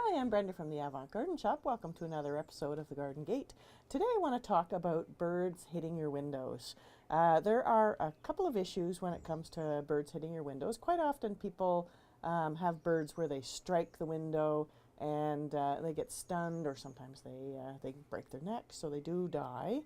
Hi, I'm Brenda from the Avant Garden Shop. Welcome to another episode of The Garden Gate. Today I want to talk about birds hitting your windows. There are a couple of issues when it comes to birds hitting your windows. Quite often people have birds where they strike the window and they get stunned, or sometimes they break their neck, so they do die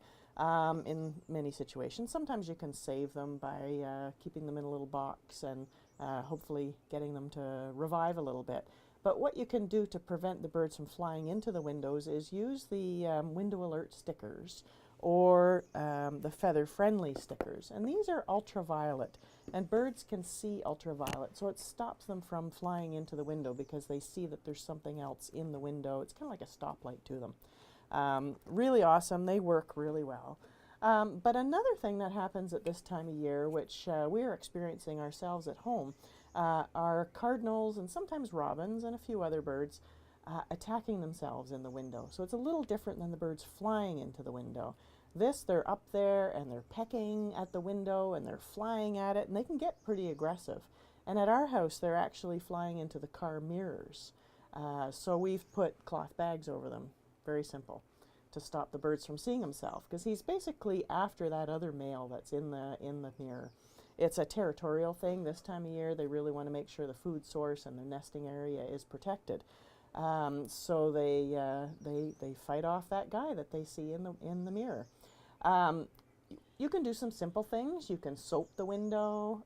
in many situations. Sometimes you can save them by keeping them in a little box and hopefully getting them to revive a little bit. But what you can do to prevent the birds from flying into the windows is use the window alert stickers or the feather friendly stickers. And these are ultraviolet, and birds can see ultraviolet, so it stops them from flying into the window because they see that there's something else in the window. It's kind of like a stoplight to them. Really awesome. They work really well. But another thing that happens at this time of year, which we're experiencing ourselves at home, are cardinals and sometimes robins and a few other birds attacking themselves in the window. So it's a little different than the birds flying into the window. They're up there and they're pecking at the window and they're flying at it, and they can get pretty aggressive. And at our house, they're actually flying into the car mirrors. So we've put cloth bags over them. Very simple, to stop the birds from seeing himself, because he's basically after that other male that's in the mirror. It's a territorial thing. This time of year, they really want to make sure the food source and their nesting area is protected. So they fight off that guy that they see in the mirror. You can do some simple things. You can soap the window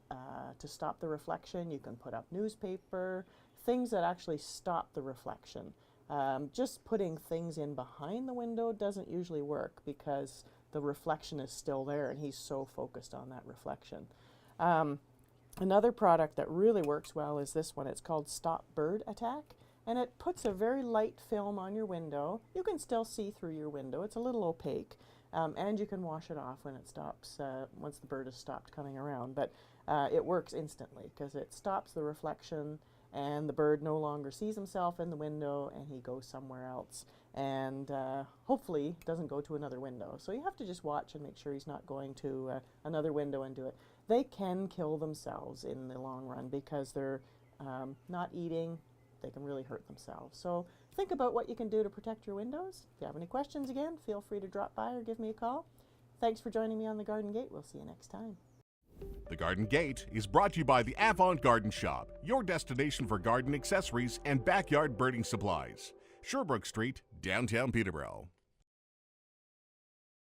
to stop the reflection. You can put up newspaper, things that actually stop the reflection. Just putting things in behind the window doesn't usually work because the reflection is still there and he's so focused on that reflection. Another product that really works well is this one. It's called Stop Bird Attack, and it puts a very light film on your window. You can still see through your window. It's a little opaque, and you can wash it off when it stops, once the bird has stopped coming around. But it works instantly because it stops the reflection, and the bird no longer sees himself in the window and he goes somewhere else, and hopefully doesn't go to another window. So you have to just watch and make sure he's not going to another window and do it. They can kill themselves in the long run because they're not eating. They can really hurt themselves. So think about what you can do to protect your windows. If you have any questions, again, feel free to drop by or give me a call. Thanks for joining me on The Garden Gate. We'll see you next time. The Garden Gate is brought to you by the Avant Garden Shop, your destination for garden accessories and backyard birding supplies. Sherbrooke Street, downtown Peterborough.